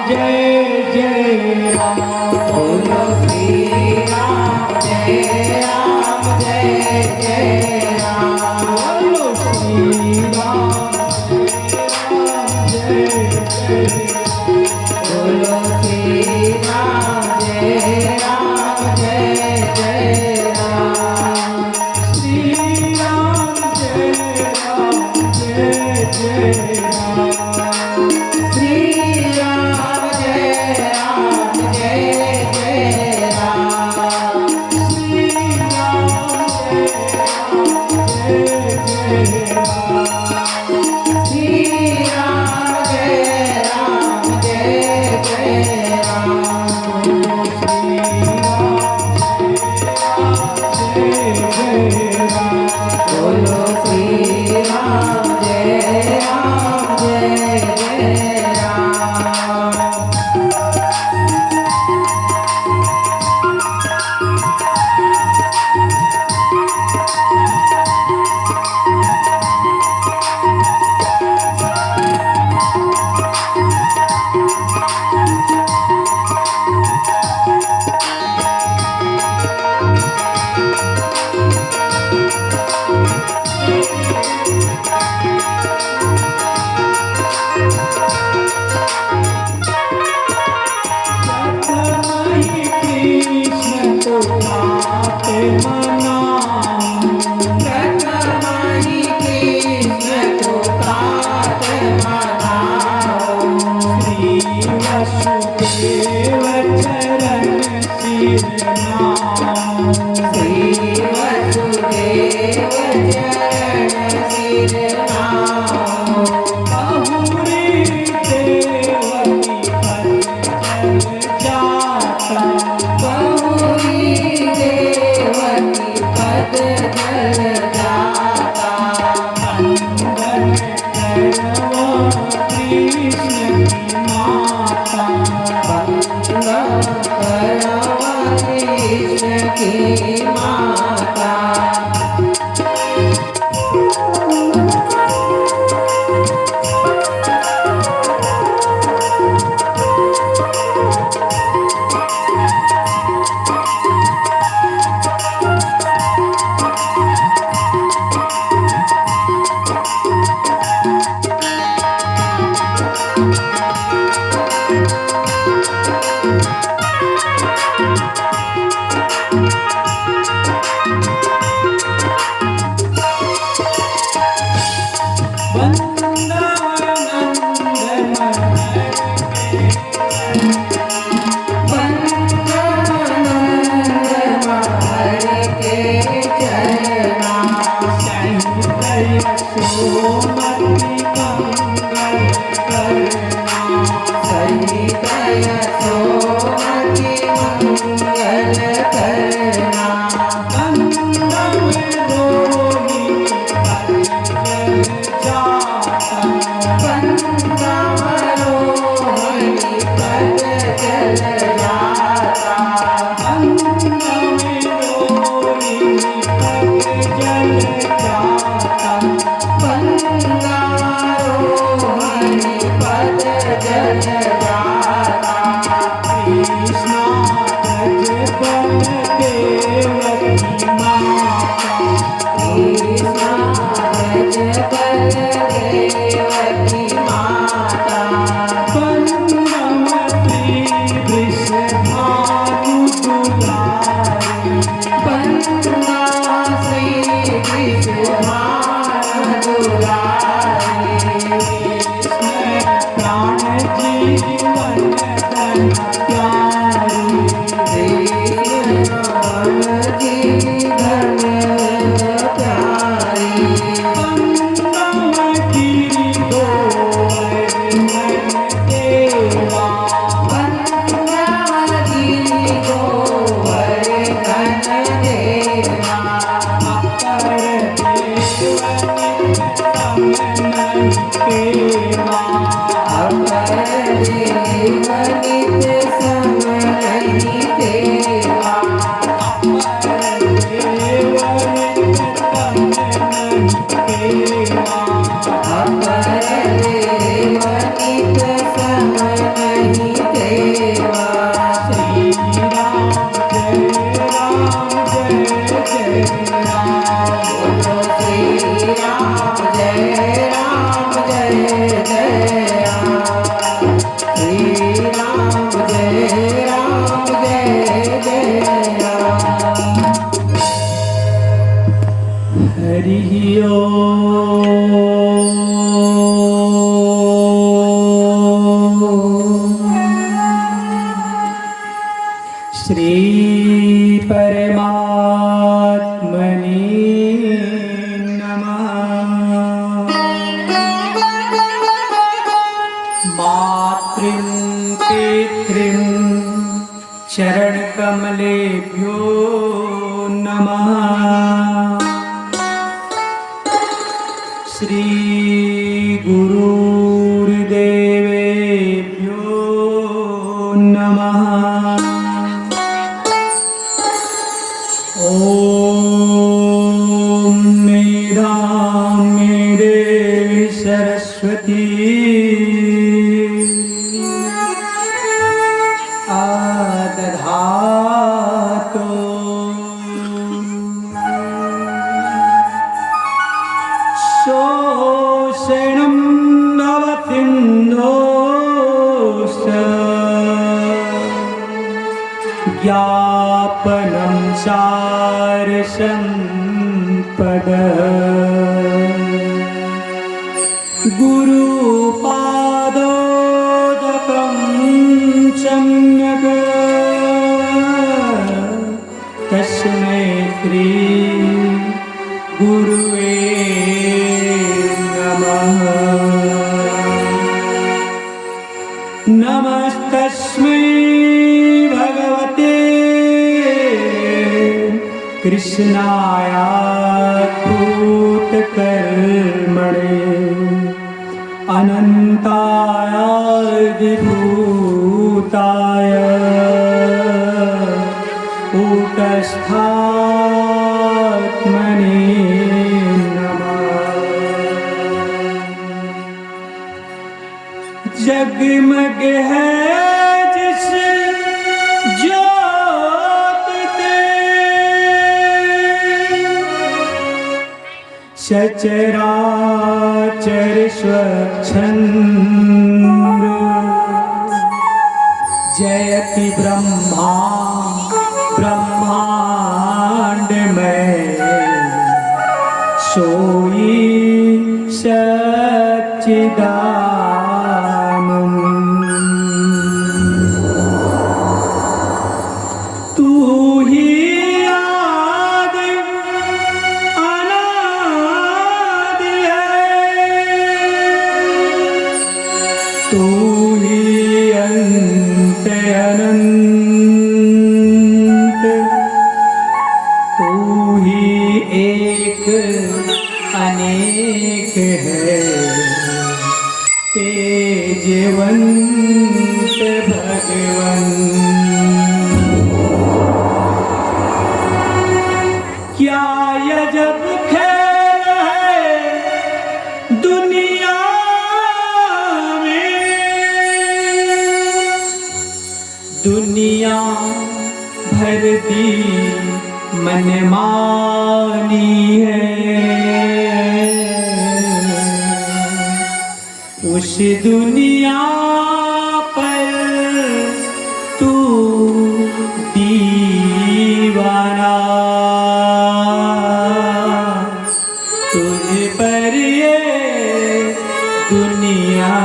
जय जय राम। बोलो श्री राम जय राम जय जय राम। बोलो श्री राम जय जय। बोलो श्री राम जय राम जय जय राम। श्री राम जय राम जय जय राम। श्री राम जय राम जय जय राम। श्री राम जय राम जय जय राम। बोलो श्री राम जय राम जय जय राम। अपने देव नित सम नहीं श्री परमात्मने नमः। मातृं पितृं चरणकमलेभ्यो नमः। श्री गुरुर्देवेभ्यो नमः। ओम मेधां देवी सरस्वती आदधातु। शोषणं भवतिन्दोष ज्ञापनं सारसम्पद। गुरुपादोदकं सम्यक् तस्मै श्री गुरुवे नमः। नमस्तस्मै भगवते कृष्णाय भूतकर्मणे अनन्ताय विभूताय कूटस्थात्मने नमः। जगमग है जिस ज्योत ते सचराचर स्वच्छंद। जयति ब्रह्मा ब्रह्मांड में सोई सच्चिदानंद। तू ही आदि अनादि है, तू ही अंत अनंत, तू ही एक अनेक है। तेजवंत भगवन क्या अजब खेल है दुनिया में। दुनिया भर दी मनमानी है, उस दुनिया पर तू दीवाना। तुझ पर ये दुनिया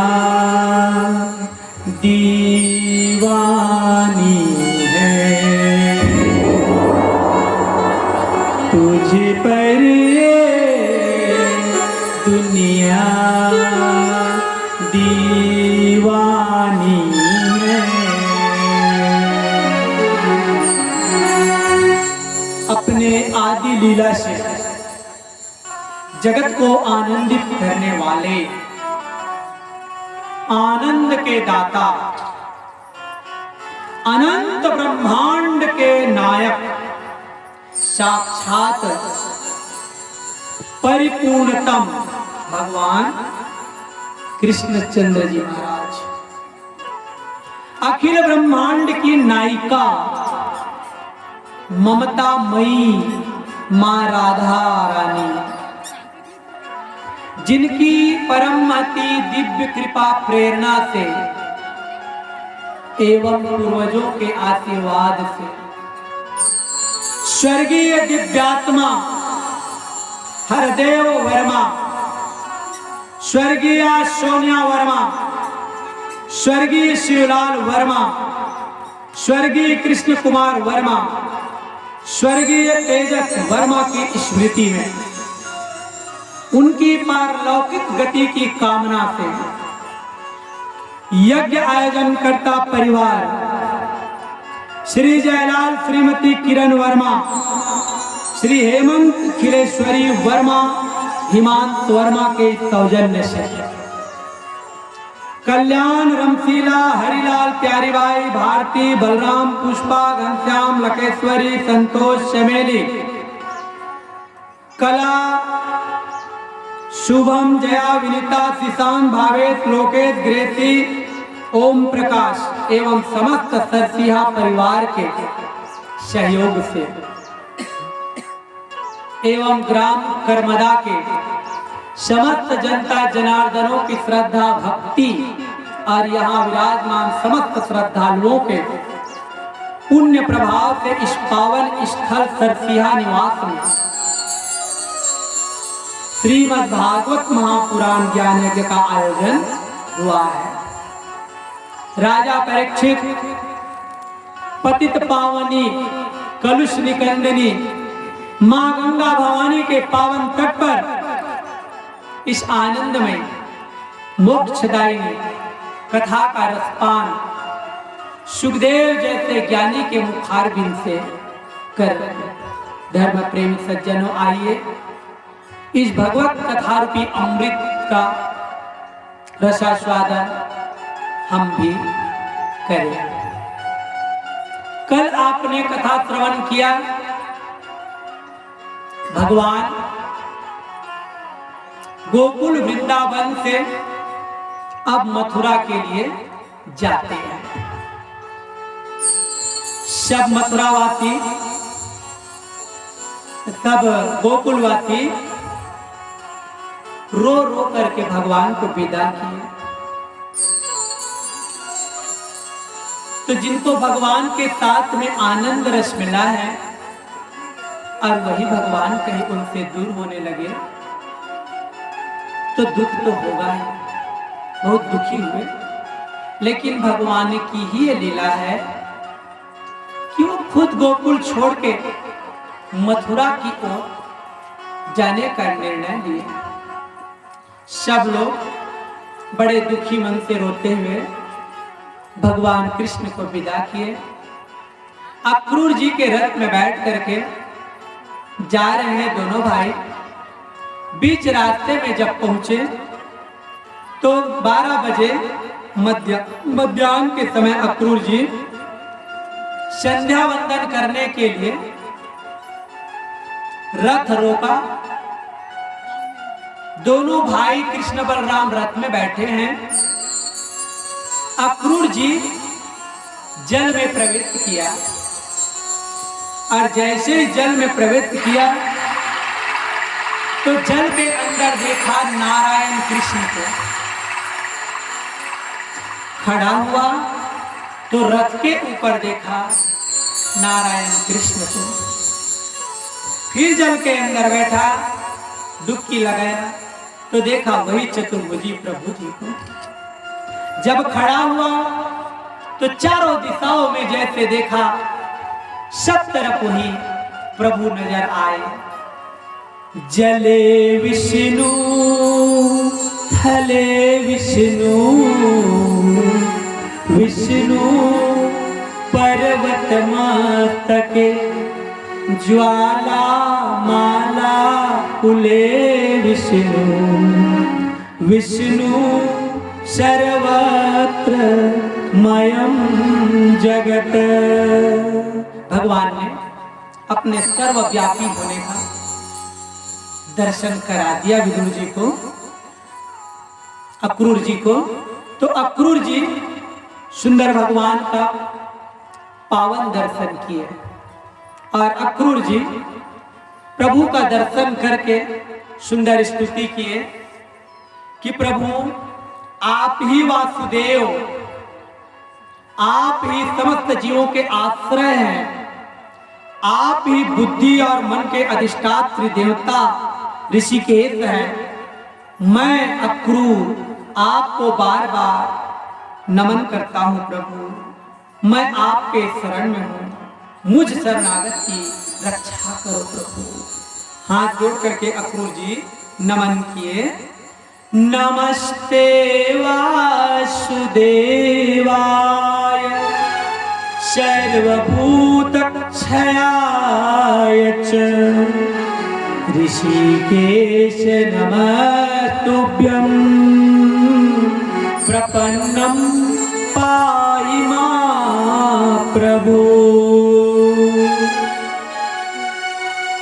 दीवानी है, तुझ पर ये दुनिया दीवानी है। अपने आदि लीला से जगत को आनंदित करने वाले, आनंद के दाता, अनंत ब्रह्मांड के नायक, साक्षात परिपूर्णतम भगवान कृष्णचंद्र जी महाराज, अखिल ब्रह्मांड की नायिका, ममतामयी मां राधा रानी, जिनकी परमति दिव्य कृपा प्रेरणा से एवं पूर्वजों के आशीर्वाद से स्वर्गीय दिव्यात्मा हरदेव वर्मा, स्वर्गीय सोनिया वर्मा, स्वर्गीय शिवलाल वर्मा, स्वर्गीय कृष्ण कुमार वर्मा, स्वर्गीय तेजस वर्मा की स्मृति में उनकी पारलौकिक गति की कामना से यज्ञ आयोजन करता परिवार श्री जयलाल श्रीमती किरण वर्मा, श्री हेमंत खिलेश्वरी वर्मा, हिमांशु वर्मा के सौजन्य से कल्याण, रमशीला, हरिलाल, प्यारीबाई, भारती, बलराम, पुष्पा, घनश्याम, लकेश्वरी, संतोष, चमेली, कला, शुभम, जया, विनीता, शिशांत, भावेश, लोकेश, ग्रेसी, ओम प्रकाश एवं समस्त सरसिहा परिवार के सहयोग से एवं ग्राम करमदा के समस्त जनता जनार्दनों की श्रद्धा भक्ति और यहाँ विराजमान समस्त श्रद्धालुओं के पुण्य प्रभाव से इस पावन स्थल सरसिहा निवास में श्रीमद् भागवत महापुराण ज्ञान यज्ञ का आयोजन हुआ है। राजा परीक्षित पतित पावनी कलुष निकंदनी मां गंगा भवानी के पावन तट पर इस आनंद में मोक्षदायिनी कथा का रसपान सुखदेव जैसे ज्ञानी के मुखारबिंद से कर धर्म प्रेमी सज्जनों, आइए इस भगवत कथा रूपी अमृत का रसास्वादन हम भी करें। कल आपने कथा श्रवण किया, भगवान गोकुल वृंदावन से अब मथुरा के लिए जाते हैं। सब मथुरावासी, सब गोकुलवासी रो रो करके भगवान को विदा किए। तो जिनको भगवान के साथ में आनंद रस मिला है और वही भगवान कहीं उनसे दूर होने लगे तो दुख तो होगा ही, बहुत दुखी हुए। लेकिन भगवान की ही ये लीला है कि वो खुद गोकुल छोड़ के मथुरा की ओर जाने का निर्णय लिए। सब लोग बड़े दुखी मन से रोते हुए भगवान कृष्ण को विदा किए। अक्रूर जी के रथ में बैठ करके जा रहे हैं दोनों भाई। बीच रास्ते में जब पहुंचे तो 12 बजे मध्याह्न के समय अक्रूर जी संध्या वंदन करने के लिए रथ रोका। दोनों भाई कृष्ण बलराम रथ में बैठे हैं। अक्रूर जी जल में प्रवेश किया और जैसे जल में प्रवेश किया तो जल के अंदर देखा नारायण कृष्ण को। खड़ा हुआ तो रथ के ऊपर देखा नारायण कृष्ण को। फिर जल के अंदर बैठा, डुबकी लगाया तो देखा वही चतुर्भुजी प्रभु जी को। जब खड़ा हुआ तो चारों दिशाओं में जैसे देखा सब तरफ वही प्रभु नजर आए। जले विष्णु थले विष्णु, विष्णु पर्वत मस्तके, ज्वाला माला कुले विष्णु, विष्णु सर्वत्र मयम जगत। भगवान ने अपने सर्वव्यापी होने का दर्शन करा दिया विदुर जी को, अक्रूर जी को। तो अक्रूर जी सुंदर भगवान का पावन दर्शन किए और अक्रूर जी प्रभु का दर्शन करके सुंदर स्तुति किए कि प्रभु आप ही वासुदेव, आप ही समस्त जीवों के आश्रय हैं, आप ही बुद्धि और मन के अधिष्ठात्री देवता ऋषिकेश हैं। मैं अक्रूर आपको बार बार नमन करता हूं प्रभु, मैं आपके शरण में हूं, मुझ शरणागत की रक्षा करो प्रभु। हाथ जोड़ करके अक्रूर जी नमन किए। नमस्ते वासुदेवाय सर्वभूतक्षयाय च ऋषिकेश नमस्तुभ्यं प्रपन्नं पाहि मां प्रभु।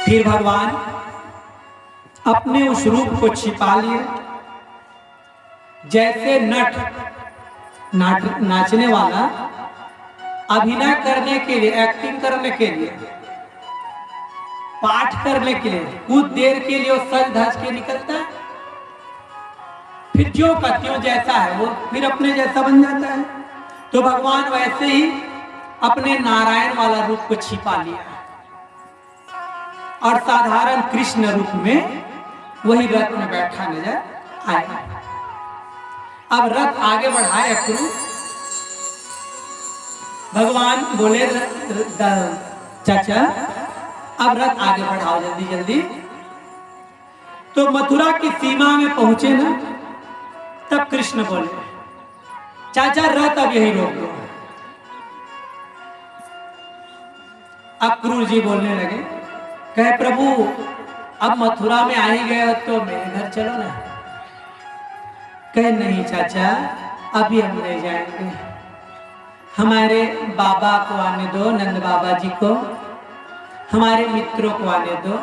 फिर भगवान अपने उस रूप को छिपा लिए, जैसे नाचने वाला अभिनय करने के लिए, एक्टिंग करने के लिए, पाठ करने के लिए कुछ देर के लिए वो सज धज के निकलता है, फिर जो का त्यों जैसा है वो फिर अपने जैसा बन जाता है। तो भगवान वैसे ही अपने नारायण वाला रूप को छिपा लिया और साधारण कृष्ण रूप में वही रथ में बैठा नजर आया। अब रथ आगे बढ़ाए अक्रूर, भगवान बोले चाचा अब रथ आगे बढ़ाओ जल्दी जल्दी। तो मथुरा की सीमा में पहुंचे ना, तब कृष्ण बोले चाचा रथ अब यही रोक दो। अक्रूर जी बोलने लगे, कहे प्रभु अब मथुरा में आ ही गए हो तो मेरे घर चलो ना। कहे नहीं चाचा अभी हम नहीं जाएंगे, हमारे बाबा को आने दो, नंद बाबा जी को, हमारे मित्रों को आने दो,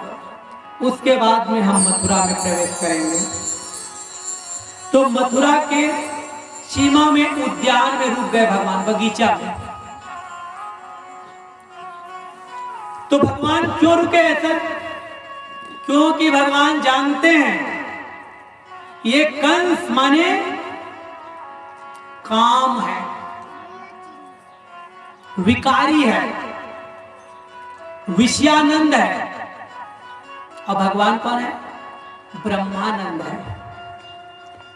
उसके बाद में हम मथुरा में प्रवेश करेंगे। तो मथुरा के सीमा में उद्यान में रुक गए भगवान, बगीचा में। तो भगवान क्यों रुके ऐसा? क्योंकि भगवान जानते हैं ये कंस माने काम है, विकारी है, विषयानंद है, और भगवान कौन है? ब्रह्मानंद है।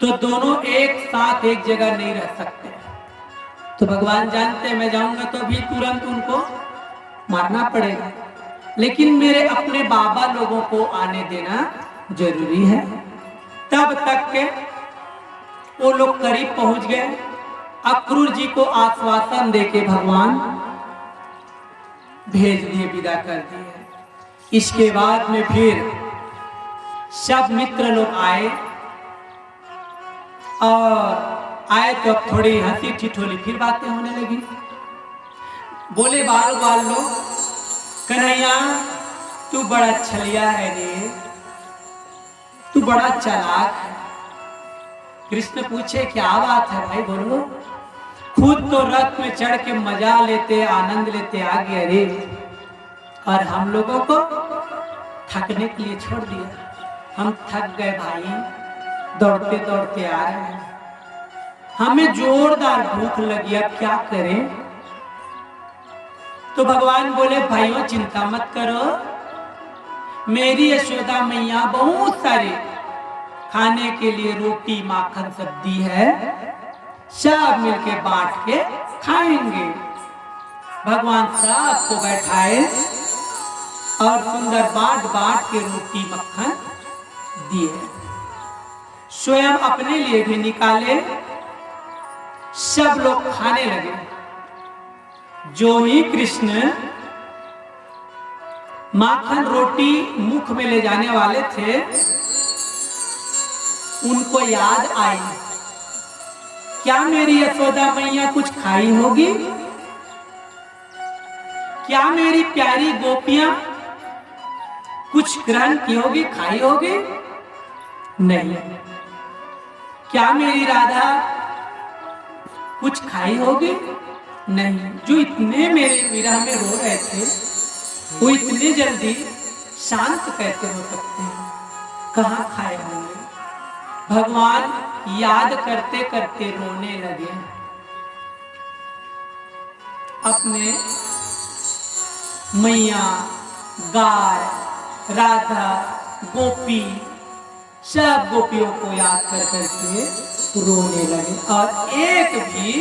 तो दोनों एक साथ एक जगह नहीं रह सकते। तो भगवान जानते हैं मैं जाऊंगा तो भी तुरंत उनको मारना पड़ेगा, लेकिन मेरे अपने बाबा लोगों को आने देना जरूरी है। तब तक के वो लोग करीब पहुंच गए। अक्रूर जी को आश्वासन देके भगवान भेज दिए, विदा कर दिए। इसके बाद में फिर सब मित्र लोग आए, और आए तो थोड़ी हंसी ठिठोली फिर बातें होने लगी। बोले बाल बाल लोग, कन्हैया तू बड़ा छलिया है रे, तू बड़ा चालाक है। कृष्ण पूछे क्या बात है भाई, बोलो। खुद तो रथ में चढ़ के मजा लेते, आनंद लेते आ गए रे, और हम लोगों को थकने के लिए छोड़ दिया। हम थक गए भाई, दौड़ते दौड़ते आ रहे हैं, हमें जोरदार भूख लगी, अब क्या करें? तो भगवान बोले भाइयों चिंता मत करो, मेरी यशोदा मैया बहुत सारे खाने के लिए रोटी माखन सब्जी है, सब मिलके बांट के खाएंगे। भगवान सबको बैठाए और सुंदर बांट बांट के रोटी मक्खन दिए, स्वयं अपने लिए भी निकाले, सब लोग खाने लगे। जो ही कृष्ण माखन रोटी मुख में ले जाने वाले थे, उनको याद आई, क्या मेरी यशोदा मैया कुछ खाई होगी? क्या मेरी प्यारी गोपियां कुछ ग्रहण की होगी, खाई होगी? नहीं। क्या मेरी राधा कुछ खाई होगी? नहीं। जो इतने मेरे विरह में रो रहे थे, वो इतने जल्दी शांत कैसे हो सकते हैं? कहाँ खाए होंगे? भगवान याद करते करते रोने लगे। अपने मैया, गाय, राधा, गोपी, सब गोपियों को याद कर करके रोने लगे, और एक भी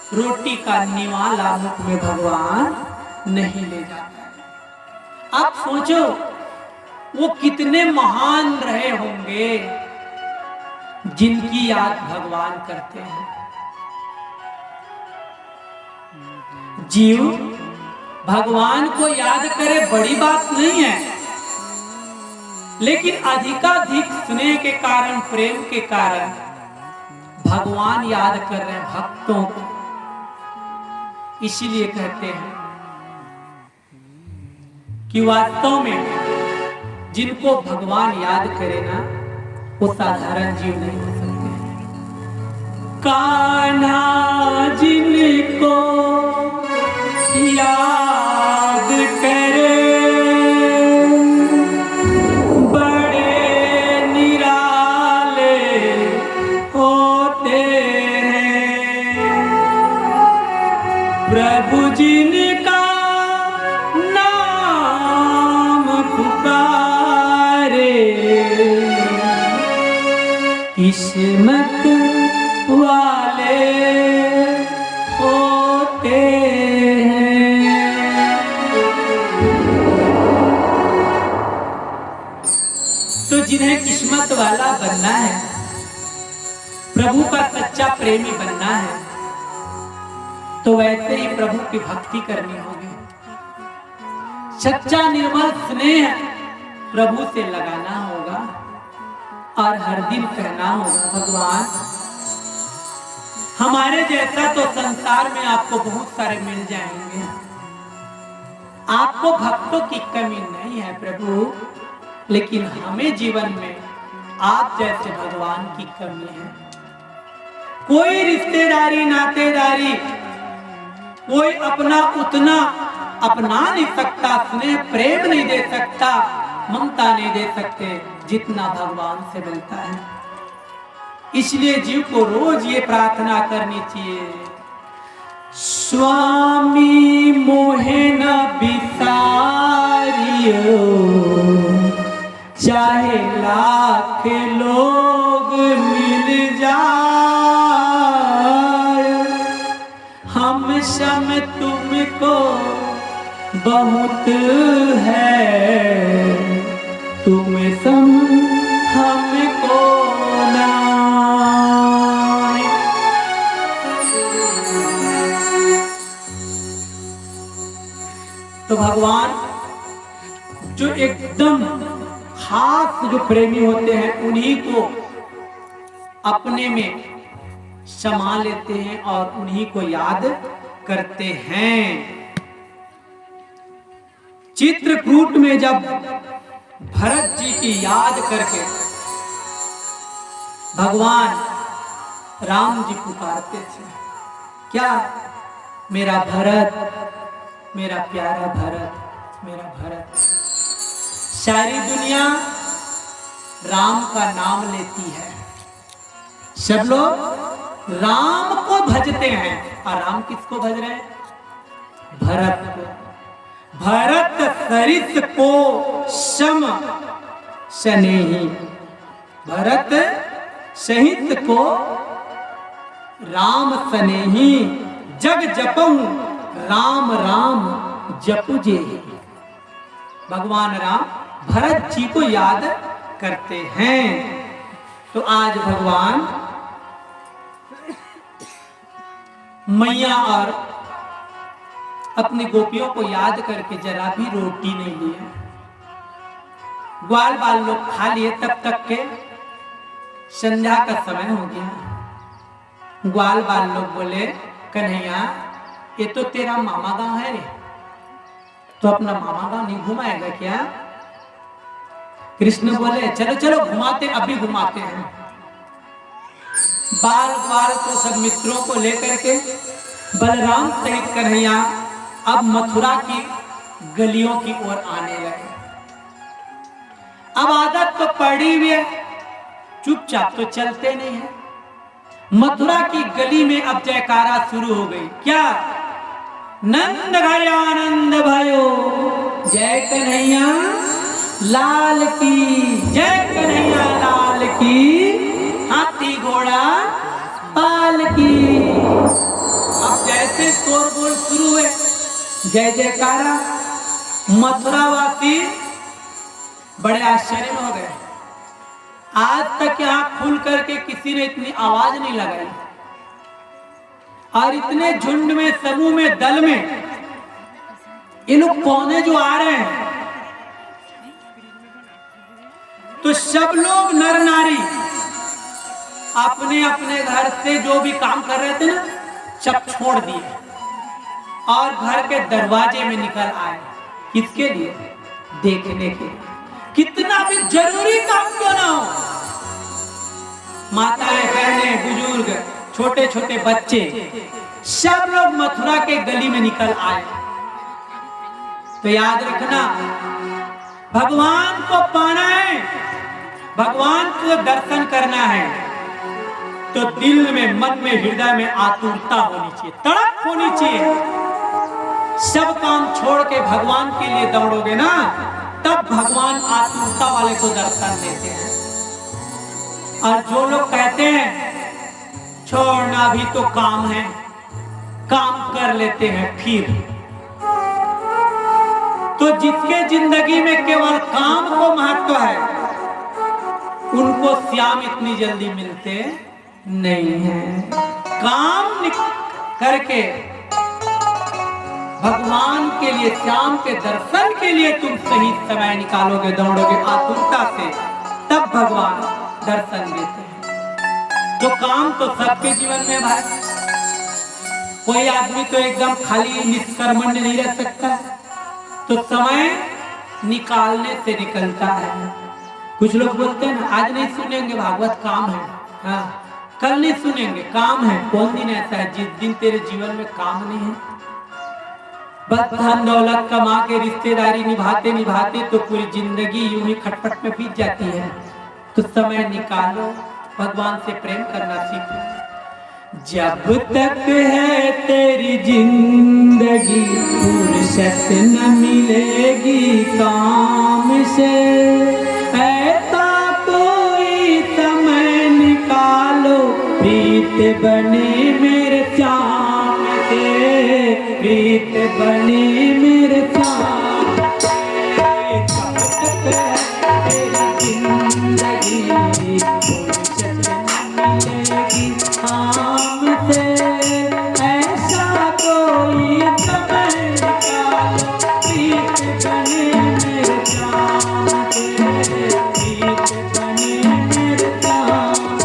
रोटी का निवाला मुख में भगवान नहीं ले जाता है। आप सोचो वो कितने महान रहे होंगे जिनकी याद भगवान करते हैं। जीव भगवान को याद करे बड़ी बात नहीं है, लेकिन अधिकाधिक स्नेह के कारण, प्रेम के कारण भगवान याद कर रहे हैं भक्तों को। इसीलिए कहते हैं कि वास्तव में जिनको भगवान याद करे ना, वो साधारण जीव नहीं हो सकते। कान्हा जिनको याद करे बड़े निराले होते हैं। प्रभु जिनका नाम पुकारे किस्मत वाले होते हैं। तो जिन्हें किस्मत वाला बनना है, प्रभु का सच्चा प्रेमी बनना है, तो वैसे ही प्रभु की भक्ति करनी होगी। सच्चा निर्मल स्नेह प्रभु से लगाना होगा और हर दिन कहना होगा, भगवान हमारे जैसा तो संसार में आपको बहुत सारे मिल जाएंगे, आपको भक्तों की कमी नहीं है प्रभु, लेकिन हमें जीवन में आप जैसे भगवान की कमी है। कोई रिश्तेदारी नातेदारी, कोई अपना उतना अपना नहीं सकता, स्नेह प्रेम नहीं दे सकता, ममता नहीं दे सकते जितना भगवान से मिलता है। इसलिए जीव को रोज ये प्रार्थना करनी चाहिए, स्वामी मोहे न बिसारियो, चाहे लाख लोग मिल जाए, हम सम तुमको बहुत है, तुम सम हमको ना। तो भगवान जो एकदम खास जो प्रेमी होते हैं, उन्हीं को अपने में समा लेते हैं और उन्हीं को याद करते हैं। चित्रकूट में जब भरत जी की याद करके भगवान राम जी पुकारते थे, क्या मेरा भरत, मेरा प्यारा भरत, मेरा भरत। सारी दुनिया राम का नाम लेती है, सब लोग राम को भजते हैं, और राम किसको भज रहे हैं? भरत को। भरत सरिस को सम सनेही, भरत सहित को राम सनेही, जग जपऊं राम राम जपुजे। भगवान राम भरत जी को याद करते हैं। तो आज भगवान मैया और अपनी गोपियों को याद करके जरा भी रोटी नहीं लिए, ग्वाल बाल लोग खा लिए, तब तक के संध्या का समय हो गया। ग्वाल बाल लोग बोले, कन्हैया ये तो तेरा मामा गांव है रे, तो अपना मामा गांव नहीं घुमाएगा क्या? कृष्ण बोले, चलो चलो घुमाते, अभी घुमाते हैं। बाल ग्वाल को सब मित्रों को लेकर के बलराम सहित कन्हैया अब मथुरा की गलियों की ओर आने लगे। अब आदत तो पड़ी हुई है, चुपचाप तो चलते नहीं है। मथुरा की गली में अब जयकारा शुरू हो गई, क्या? नंद घर आनंद भयो, जय कन्हैया लाल की, जय कन्हैया लाल की, हाथी घोड़ा पाल की। अब जय जयकारा। मथुरावासी बड़े आश्चर्य में हो गए। आज तक आंख खोल करके किसी ने इतनी आवाज नहीं लगाई, और इतने झुंड में, समूह में, दल में ये लोग कौन है जो आ रहे हैं? तो सब लोग नर नारी अपने अपने घर से जो भी काम कर रहे थे ना, सब छोड़ दिए और घर के दरवाजे में निकल आए। किसके लिए? देखने के लिए। कितना भी जरूरी काम क्यों ना हो, माताएं, बहनें, बुजुर्ग, छोटे छोटे बच्चे, सब लोग मथुरा के गली में निकल आए। तो याद रखना, भगवान को पाना है, भगवान को दर्शन करना है, तो दिल में, मन में, हृदय में आतुरता होनी चाहिए, तड़प होनी चाहिए। सब काम छोड़ के भगवान के लिए दौड़ोगे ना, तब भगवान आतुरता वाले को दर्शन देते हैं। और जो लोग कहते हैं छोड़ना भी तो काम है, काम कर लेते हैं फिर, तो जिसके जिंदगी में केवल काम को महत्व है, उनको श्याम इतनी जल्दी मिलते नहीं है। काम करके भगवान के लिए, श्याम के दर्शन के लिए तुम सही समय निकालोगे, दौड़ोगे आतुरता से, तब भगवान दर्शन देते हैं। तो काम तो सबके जीवन में भाई, कोई आदमी तो एकदम खाली निष्कर्मण्य नहीं रह सकता, तो समय निकालने से निकलता है। कुछ लोग बोलते हैं ना, आज नहीं सुनेंगे भागवत, काम है, हाँ, कल नहीं सुनेंगे, काम है। कौन दिन ऐसा है जिस दिन तेरे जीवन में काम नहीं है? बस धन दौलत कमा के रिश्तेदारी निभाते निभाते तो पूरी जिंदगी यूं ही खटपट में बीत जाती है। तो समय निकालो, भगवान से प्रेम करना सीखो। जब तक है तेरी जिंदगी, फुर्सत न मिलेगी काम से, ऐसा कोई समय निकालो, प्रीत बने मेरे श्याम से, प्रीत बने मेरे श्याम से। जब तक है तेरी जिंदगी, फुर्सत न मिलेगी काम से, ऐसा कोई समय निकालो, प्रीत बने मेरे श्याम से, प्रीत बने मेरे श्याम से।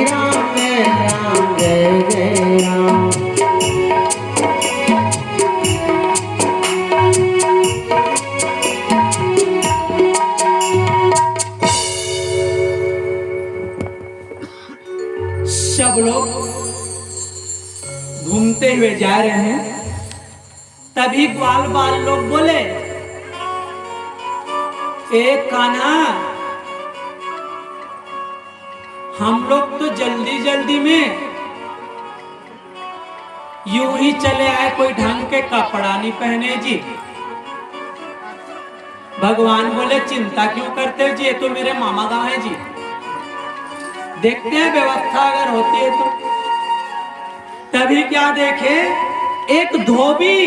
Ram Jai सब लोग घूमते हुए जा रहे हैं। तभी ग्वाल बाल लोग बोले, एक कान्हा, हम लोग तो जल्दी जल्दी में यूं ही चले आए, कोई ढंग के कपड़ा नहीं पहने जी। भगवान बोले, चिंता क्यों करते हो जी, ये तो मेरे मामा गांव है जी, देखते हैं व्यवस्था अगर होती है तो। तभी क्या देखे, एक धोबी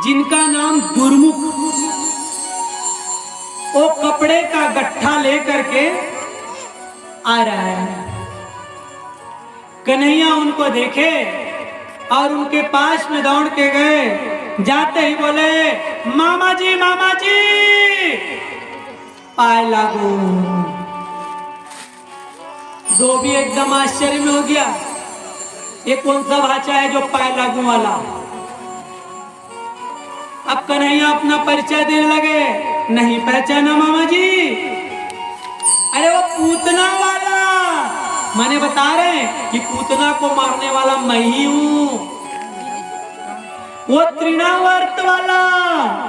जिनका नाम दुर्मुख, वो कपड़े का गट्ठा लेकर के आ रहा है। कन्हैया उनको देखे और उनके पास में दौड़ के गए। जाते ही बोले, मामा जी पाए लागू। धोबी एकदम आश्चर्य में हो गया, ये कौन सा भाषा है जो पाए लागू वाला। अब कन्हैया अपना परिचय देने लगे, नहीं पहचाना मामा जी, अरे वो पूतना वाला, माने बता रहे कि पूतना को मारने वाला मैं ही हूं। वो तृणावर्त वाला,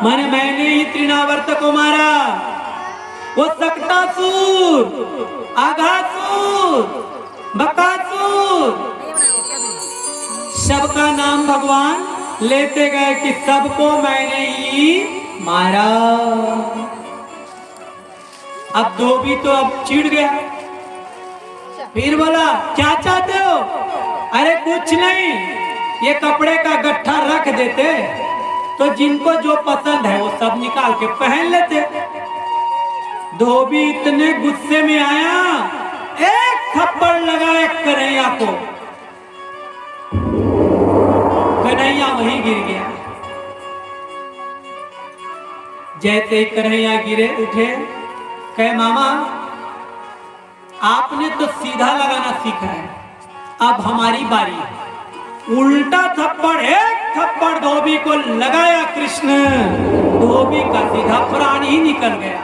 माने मैंने ही तृणावर्त को मारा। वो सक्तासुर, आघासुर, बकासुर, सबका नाम भगवान लेते गए कि सबको मैंने ही मारा। अब धोबी तो अब चिढ़ गया, फिर बोला, क्या चाहते हो? अरे कुछ नहीं, ये कपड़े का गट्ठा रख देते तो जिनको जो पसंद है वो सब निकाल के पहन लेते। धोबी इतने गुस्से में आया, एक थप्पड़ लगाया कन्हैया को। कन्हैया वहीं गिर गया। जैसे ही कन्हैया गिरे, उठे, कहे, मामा आपने तो सीधा लगाना सीखा है, अब हमारी बारी है। उल्टा थप्पड़, एक थप्पड़ धोबी को लगाया कृष्ण, धोबी का सीधा प्राण ही निकल गया।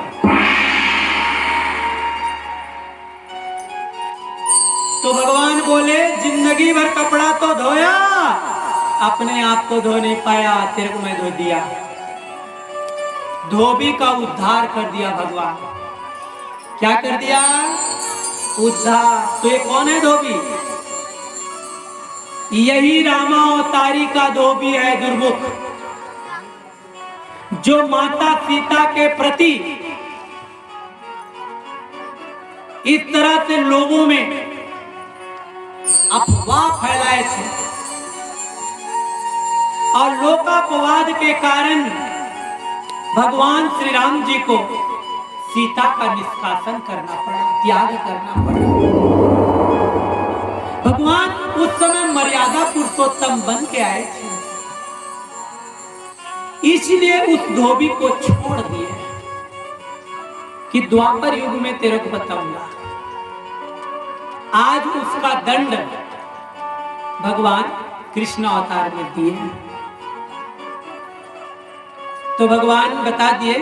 तो भगवान बोले, जिंदगी भर कपड़ा तो धोया, अपने आप को धो नहीं पाया, तेरे को मैं धो दिया। धोबी का उद्धार कर दिया भगवान। क्या कर दिया? उद्धार। तो ये कौन है धोबी? यही रामावतारी का धोबी है, दुर्मुख, जो माता सीता के प्रति इस तरह से लोगों में अफवाह फैलाए थे और लोकापवाद के कारण भगवान श्री राम जी को सीता का निष्कासन करना पड़ा, त्याग करना पड़ा। भगवान उस समय मर्यादा पुरुषोत्तम बन के आए थे, इसलिए उस धोबी को छोड़ दिए कि द्वापर युग में तेरे को बताऊंगा। आज उसका दंड भगवान कृष्ण अवतार में दिए। तो भगवान बता दिए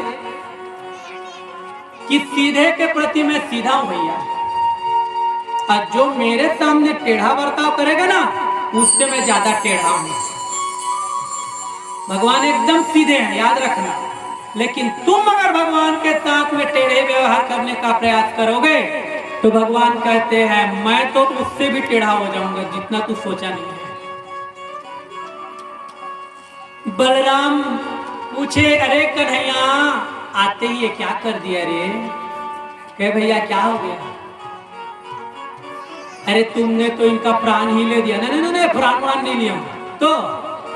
कि सीधे के प्रति मैं सीधा हूं भैया, और जो मेरे सामने टेढ़ा बर्ताव करेगा ना, उससे मैं ज्यादा टेढ़ा हूं। भगवान एकदम सीधे हैं, याद रखना। लेकिन तुम अगर भगवान के साथ में टेढ़े व्यवहार करने का प्रयास करोगे तो भगवान कहते हैं, मैं तो उससे भी टेढ़ा हो जाऊंगा जितना तू सोचा नहीं है। बलराम पूछे, अरे कन्हैया, आते ही ये क्या कर दिया रे? कहे, भैया क्या हो गया? अरे तुमने तो इनका प्राण ही ले दिया। नहीं नहीं नहीं, प्राण नहीं लिया, तो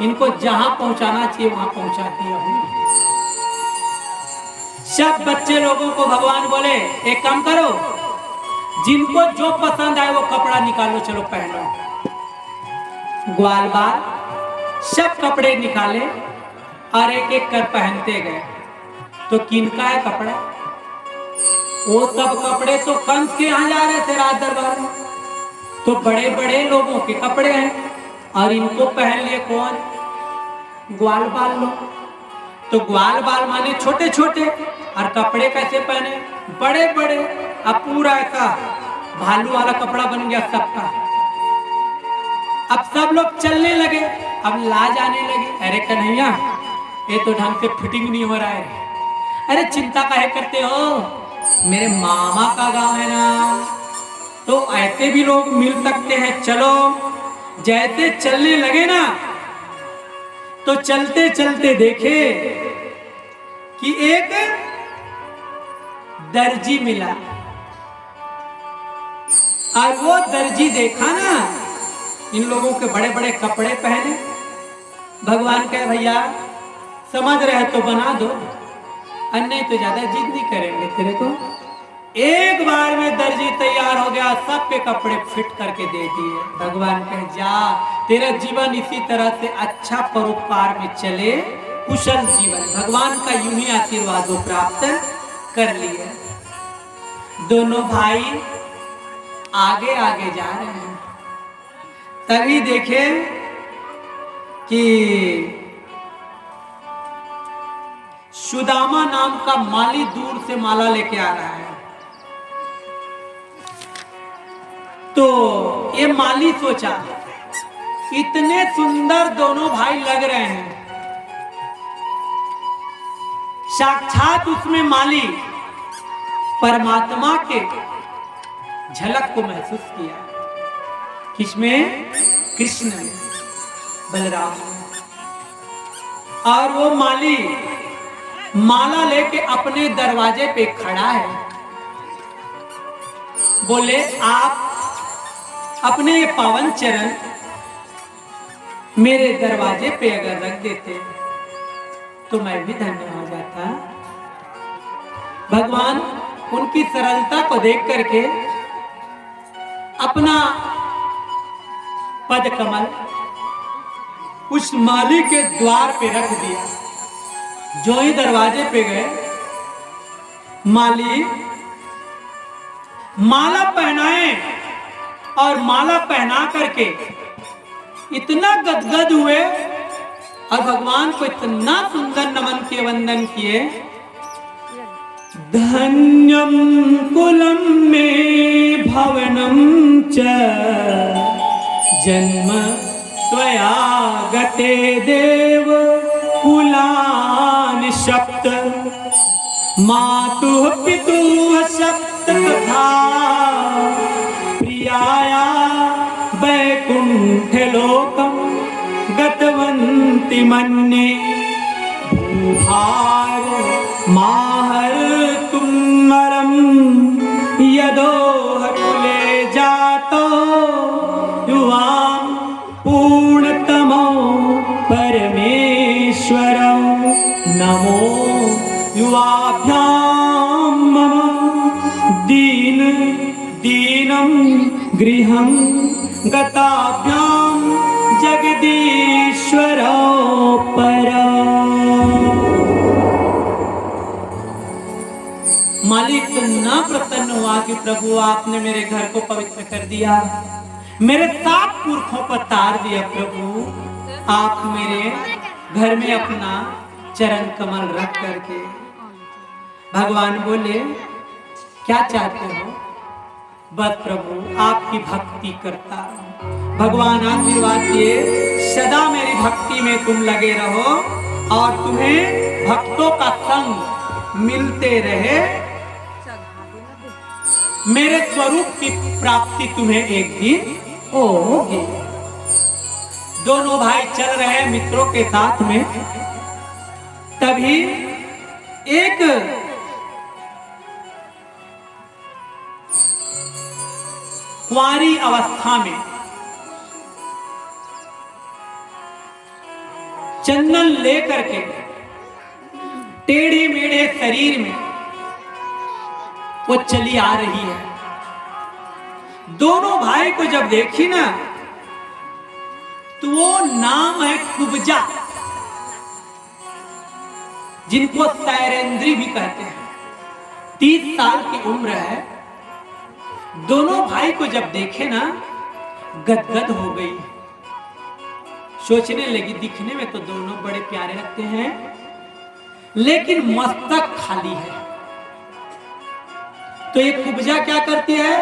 इनको जहां पहुंचाना चाहिए वहां पहुंचा दिया हूं। सब बच्चे लोगों को भगवान बोले, एक काम करो, जिनको जो पसंद आए वो कपड़ा निकालो, चलो पहनो। ग्वाल बाल सब कपड़े निकाले और एक एक कर पहनते गए। तो किनका है कपड़ा? वो सब कपड़े तो कंस के यहाँ जा रहे थे राज दरबार में, तो बड़े बड़े लोगों के कपड़े हैं, और इनको पहन लिए कौन? ग्वाल बाल लोग। तो ग्वाल बाल माने छोटे छोटे, और कपड़े कैसे पहने? बड़े बड़े। अब पूरा ऐसा भालू वाला कपड़ा बन गया सबका। अब सब लोग चलने लगे, अब लाज आने लगी, अरे कन्हैया ये तो ढंग से फिटिंग नहीं हो रहा है। अरे चिंता काहे करते हो, मेरे मामा का गांव है ना, तो ऐसे भी लोग मिल सकते हैं, चलो। जैसे चलने लगे ना, तो चलते चलते देखे कि एक दर्जी मिला। और वो दर्जी देखा ना, इन लोगों के बड़े बड़े कपड़े पहने। भगवान कहे भैया समझ रहे तो बना दो, और नहीं तो ज्यादा जिद नहीं करेंगे तेरे को। एक बार में दर्जी तैयार हो गया, सबके कपड़े फिट करके दे दिए। भगवान कहे जा, तेरा जीवन इसी तरह से अच्छा परोपकार में चले, कुशल जीवन। भगवान का यूं ही आशीर्वाद वो प्राप्त कर लिए। दोनों भाई आगे आगे जा रहे हैं, तभी देखे कि सुदामा नाम का माली दूर से माला लेके आ रहा है। तो ये माली सोचा, इतने सुंदर दोनों भाई लग रहे हैं, साक्षात उसमें माली परमात्मा के झलक को महसूस किया। किसमें? कृष्ण में, बलराम में। और वो माली माला लेके अपने दरवाजे पे खड़ा है। बोले आप अपने पावन चरण मेरे दरवाजे पे अगर रख देते तो मैं भी धन्य हो जाता। भगवान उनकी सरलता को देख करके अपना पद कमल उस माली के द्वार पे रख दिया। जो ही दरवाजे पे गए, माली माला पहनाए और माला पहना करके इतना गदगद हुए और भगवान को इतना सुंदर नमन किए, वंदन किए। धन्यम कुलम में भवनम च जन्म त्वया गते देव कुलानि सप्त मातुः पितुः सप्त तथा प्रियाया वैकुंठ लोकम गतवन्ति मन्ये भूभार माहर तुमरम यदोह कुले जातो युवां पूर्णतमो परमेश्वरौ नमो युवाभ्यां मम दीन दीनं गृहं गताभ्यां जगदीश्वरो परा। मालिक इतना प्रसन्न हुआ कि प्रभु आपने मेरे घर को पवित्र कर दिया, मेरे 7 पुरखों पर तार दिया। प्रभु आप मेरे घर में अपना चरण कमल रख करके। भगवान बोले क्या चाहते हो? बस प्रभु आपकी भक्ति करता हूं। भगवान आशीर्वाद दिए, सदा मेरी भक्ति में तुम लगे रहो और तुम्हें भक्तों का संग मिलते रहे। मेरे स्वरूप की प्राप्ति तुम्हें एक दिन होगी। दोनों भाई चल रहे हैं मित्रों के साथ में, तभी एक कुंवारी अवस्था में चंदन लेकर के टेढ़े मेढ़े शरीर में वो चली आ रही है। दोनों भाई को जब देखी ना, तो वो नाम है कुब्जा, जिनको सैरेंद्री भी कहते हैं। 30 साल की उम्र है। दोनों भाई को जब देखे ना, गदगद हो गई। सोचने लगी दिखने में तो दोनों बड़े प्यारे लगते हैं, लेकिन मस्तक खाली है। तो ये कुब्जा क्या करती है?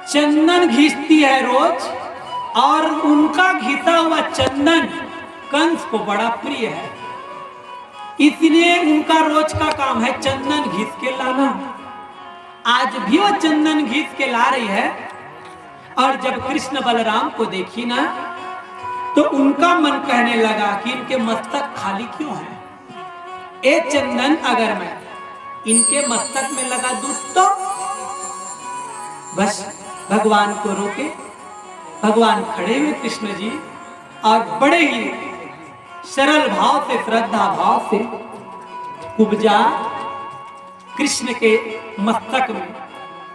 चंदन घिसती है रोज, और उनका घिसा हुआ चंदन कंस को बड़ा प्रिय है, इसलिए उनका रोज का काम है चंदन घिस के लाना। आज भी वो चंदन घिस के ला रही है, और जब कृष्ण बलराम को देखी ना, तो उनका मन कहने लगा कि इनके मस्तक खाली क्यों है। ए चंदन अगर मैं इनके मस्तक में लगा दूं तो बस भगवान को रोके। भगवान खड़े हुए कृष्ण जी, और बड़े ही सरल भाव से, श्रद्धा भाव से कुब्जा कृष्ण के मस्तक में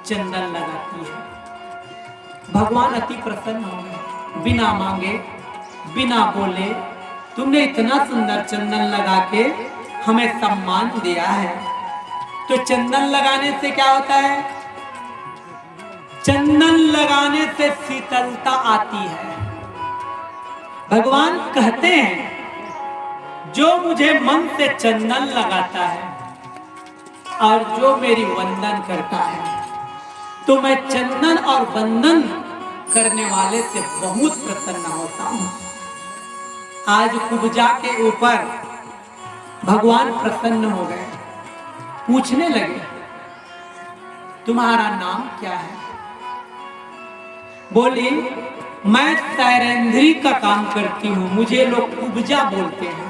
चंदन लगाती है। भगवान अति प्रसन्न हो गए, बिना मांगे बिना बोले तुमने इतना सुंदर चंदन लगा के हमें सम्मान दिया है। तो चंदन लगाने से क्या होता है? चंदन लगाने से शीतलता आती है। भगवान कहते हैं जो मुझे मन से चंदन लगाता है और जो मेरी वंदन करता है, तो मैं चंदन और वंदन करने वाले से बहुत प्रसन्न होता हूं। आज कुब्जा के ऊपर भगवान प्रसन्न हो गए, पूछने लगे तुम्हारा नाम क्या है? बोली मैं सैरेंद्री का काम करती हूं, मुझे लोग कुब्जा बोलते हैं।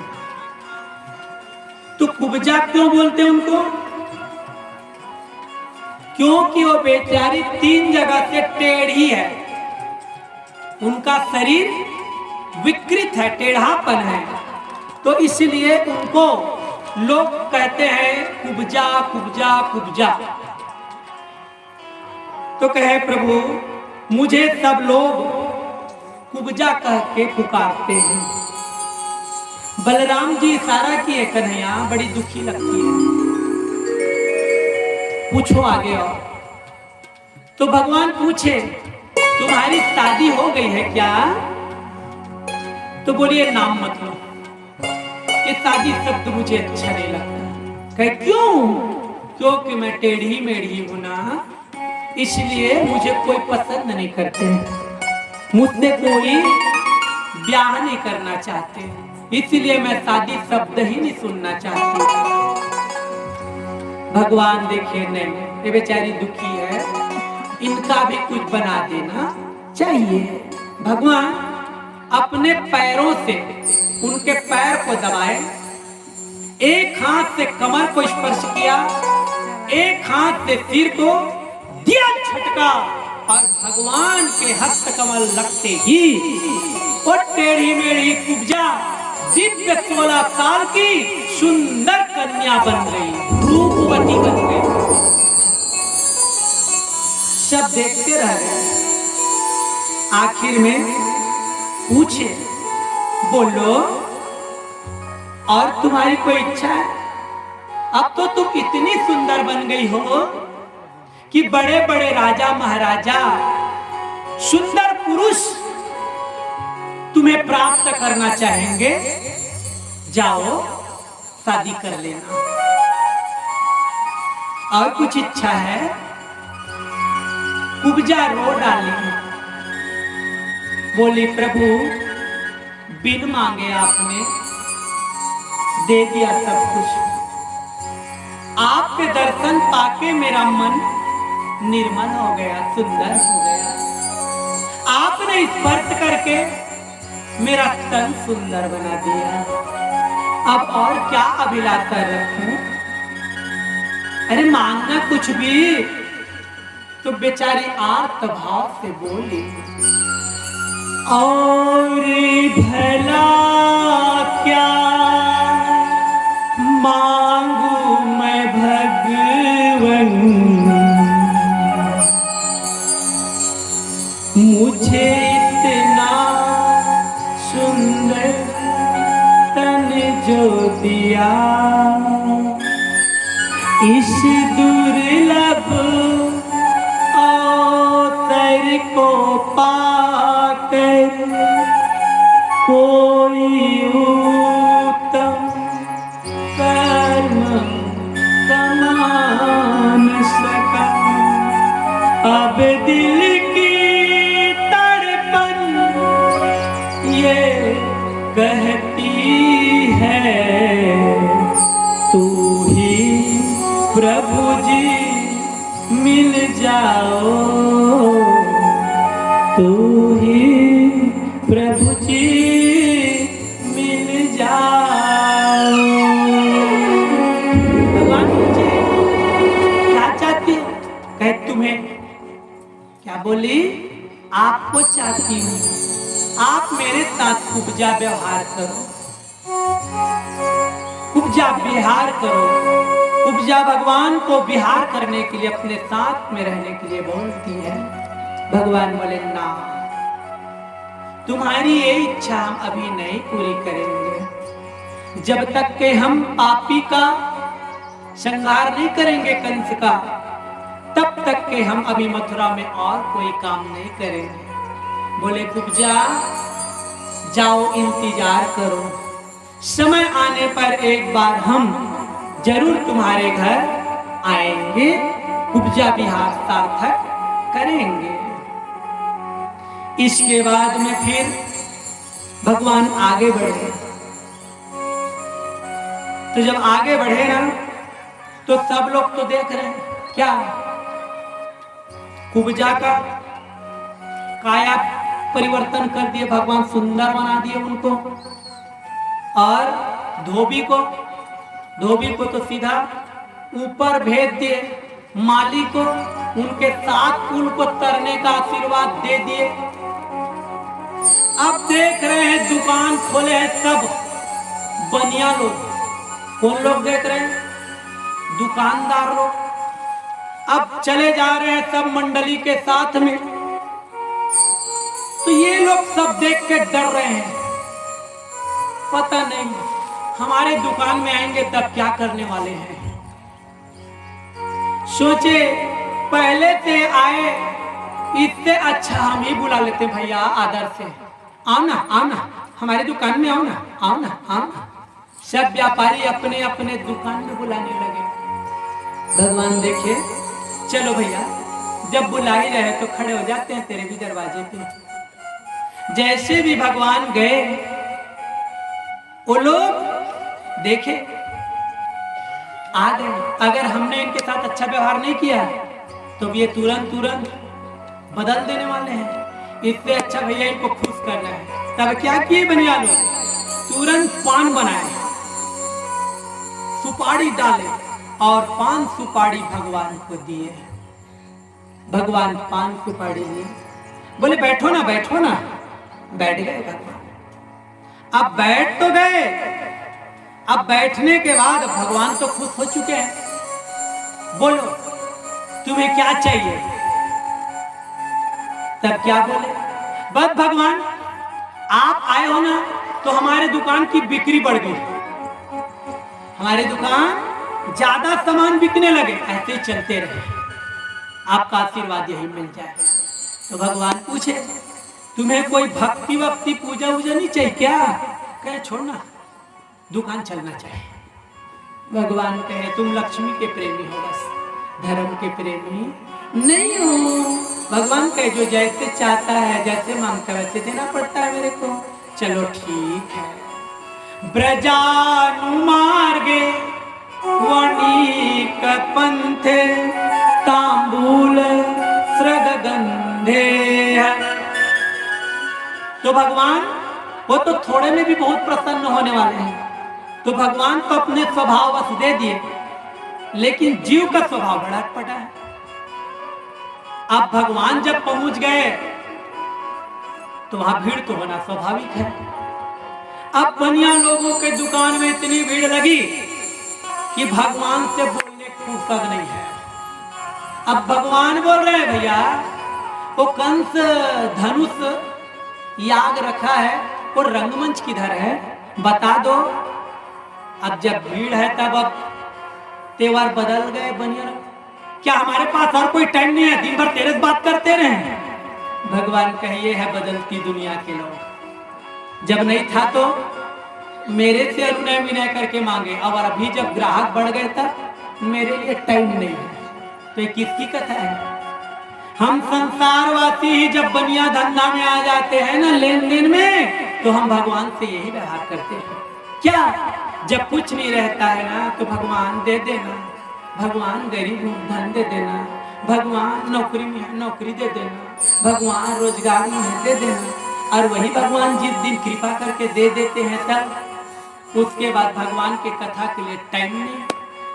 तो कुब्जा क्यों बोलते हैं उनको? क्योंकि वो बेचारी 3 जगह से टेढ़ी है, उनका शरीर विकृत है, टेढ़ापन है, तो इसलिए उनको लोग कहते हैं कुब्जा कुब्जा कुब्जा। तो कहे प्रभु मुझे सब लोग कुब्जा कह के पुकारते हैं। बलराम जी इशारा किए, कन्हैया बड़ी दुखी लगती है, पूछो आगे। और तो भगवान पूछे तुम्हारी शादी हो गई है क्या? तो बोलिए नाम मत लो, ये शादी शब्द मुझे अच्छा नहीं लगता। कहे क्यों? क्योंकि मैं टेढ़ी मेढ़ी हूं ना, इसलिए मुझे कोई पसंद नहीं करते, मुझसे कोई ब्याह नहीं करना चाहते, इसलिए मैं शादी शब्द ही नहीं सुनना चाहती। भगवान देखिए नहीं, ये बेचारी दुखी है, इनका भी कुछ बना देना चाहिए। भगवान अपने पैरों से उनके पैर को दबाए, एक हाथ से कमर को स्पर्श किया, एक हाथ से सिर को दिया झटका, और भगवान के हस्त कमल लगते ही वो टेढ़ी मेढ़ी कुब्जा दिव्य 16 साल की सुंदर कन्या बन गई, रूपवती बन गई। सब देखते रह गए। आखिर में पूछे बोलो और तुम्हारी कोई इच्छा है? अब तो तुम इतनी सुंदर बन गई हो कि बड़े बड़े राजा महाराजा, सुंदर पुरुष तुम्हें प्राप्त करना चाहेंगे, जाओ शादी कर लेना। और कुछ इच्छा है? कुब्जा रो डाली, बोली प्रभु बिन मांगे आपने दे दिया सब कुछ, आपके दर्शन पाके मेरा मन निर्मल हो गया, सुंदर हो गया, आपने स्पर्श करके मेरा तन सुंदर बना दिया, अब और क्या अभिलाषा रखूं? अरे मांगना कुछ भी। तो बेचारी आर्त भाव से बोली और भला क्या मांगू मैं भगवन, मुझे इतना सुंदर तन जो दिया, इस दुर्लभ अवसर को पाकर कोई उत्तम कर्म कमा न सका। अब दिल तू ही प्रभु जी मिल जाओ। भगवान पूछे क्या चाहती हो? कहे तुम्हें। क्या बोली? आपको चाहती हूँ, आप मेरे साथ उपजा व्यवहार करो, उपजा विहार करो। उपजा भगवान को विहार करने के लिए, अपने साथ में रहने के लिए बोलती है। भगवान बोले ना, तुम्हारी ये इच्छा हम अभी नहीं पूरी करेंगे। जब तक के हम पापी का संहार नहीं करेंगे, कंस का, तब तक के हम अभी मथुरा में और कोई काम नहीं करेंगे। बोले कुब्जा जाओ, इंतजार करो, समय आने पर एक बार हम जरूर तुम्हारे घर आएंगे, उपजा विहार सार्थक करेंगे। इसके बाद में फिर भगवान आगे बढ़े। तो जब आगे बढ़े ना, तो सब लोग तो देख रहे हैं क्या, कुब्जा का काया परिवर्तन कर दिए भगवान, सुंदर बना दिए उनको। और धोबी को तो सीधा ऊपर भेज दिए, माली को उनके 7 कुल को तरने का आशीर्वाद दे दिए। अब देख रहे हैं दुकान खोले हैं सब बनिया लोग। कौन लोग देख रहे हैं? दुकानदार लोग। अब चले जा रहे हैं सब मंडली के साथ में। तो ये लोग सब देख के डर रहे हैं, पता नहीं हमारे दुकान में आएंगे तब क्या करने वाले हैं। सोचे पहले से आए, इससे अच्छा हम ही बुला लेते भैया आदर से, आओ ना हमारे दुकान में आओ ना। सब व्यापारी अपने अपने दुकान में बुलाने लगे। भगवान देखे, चलो भैया जब बुला ही रहे तो खड़े हो जाते हैं तेरे भी दरवाजे पे। जैसे भी भगवान गए, वो लोग देखे आ गए। अगर हमने इनके साथ अच्छा व्यवहार नहीं किया तो ये तुरंत बदल देने वाले हैं। इससे अच्छा भैया इनको खुश करना है। तब क्या किए बनिया लोग? तुरंत पान बनाए, सुपारी डाले और 5 सुपारी भगवान को दिए। भगवान 5 सुपारी लिए, बोले बैठो ना। बैठ गए भगवान। अब बैठ तो गए। अब बैठने के बाद भगवान तो खुश हो चुके हैं। बोलो तुम्हें क्या चाहिए? तब क्या बोले? बस भगवान आप आए हो ना, तो हमारे दुकान की बिक्री बढ़ गई, हमारे दुकान ज्यादा सामान बिकने लगे। ऐसे ही चलते रहे, आपका आशीर्वाद यही मिल जाए। तो भगवान पूछे तुम्हें कोई भक्ति वक्ति पूजा वूजा नहीं चाहिए क्या? कहे छोड़ना, दुकान चलना चाहिए। भगवान कहे तुम लक्ष्मी के प्रेमी हो, बस धर्म के प्रेमी नहीं हो। भगवान कहे जो जैसे चाहता है, जैसे मांगता है वैसे देना पड़ता है मेरे को। चलो ठीक है। ब्रजानुमार्गे वणिक पंथे तांबूल सृगगंधे। तो भगवान वो तो थोड़े में भी बहुत प्रसन्न होने वाले हैं। तो भगवान को अपने स्वभाव वश दे दिए, लेकिन जीव का स्वभाव बड़ा अटपटा है। अब भगवान जब पहुंच गए तो वहां भीड़ तो होना स्वाभाविक है। अब बनिया लोगों के दुकान में इतनी भीड़ लगी कि भगवान से बोलने की फुर्सत नहीं है। अब भगवान बोल रहे हैं भैया वो कंस धनुष याग रखा है, वो रंगमंच किधर है बता दो। अब जब भीड़ है तब अब त्योहार बदल गए। बनिया क्या हमारे पास और कोई टाइम नहीं है, दिन भर तेरे से बात करते रहे। भगवान कहिए है बदलती दुनिया के लोग। जब नहीं था तो मेरे से अनुनय विनय करके मांगे, और अभी जब ग्राहक बढ़ गए तब मेरे लिए टाइम नहीं है। तो ये किसकी कथा है? हम संसारवासी जब बनिया धंधा में आ जाते हैं ना, लेन देन में, तो हम भगवान से यही व्यवहार करते हैं। क्या जब कुछ नहीं रहता है ना तो भगवान दे देना, भगवान गरीब धन दे देना, भगवान नौकरी में है, नौकरी दे देना, भगवान रोजगार में है, दे देना। और वही भगवान जिस दिन कृपा करके दे देते हैं तब उसके बाद भगवान के कथा के लिए टाइम नहीं,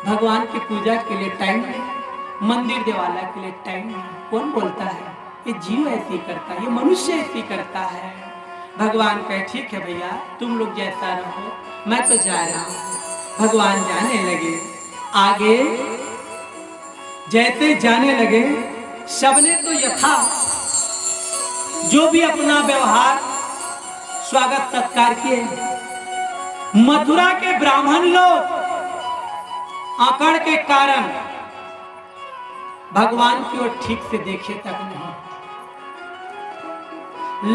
भगवान की पूजा के लिए टाइम नहीं, मंदिर देवाला के लिए टाइम नहीं। कौन बोलता है? ये जीव ऐसे करता है, ये मनुष्य ऐसे करता है। भगवान कहे ठीक है भैया, तुम लोग जैसा रहो, मैं तो जा रहा हूं। भगवान जाने लगे आगे। जैसे जाने लगे सबने तो यथा जो भी अपना व्यवहार स्वागत सत्कार किए। मथुरा के ब्राह्मण लोग आकड़ के कारण भगवान की ओर ठीक से देखे तक नहीं।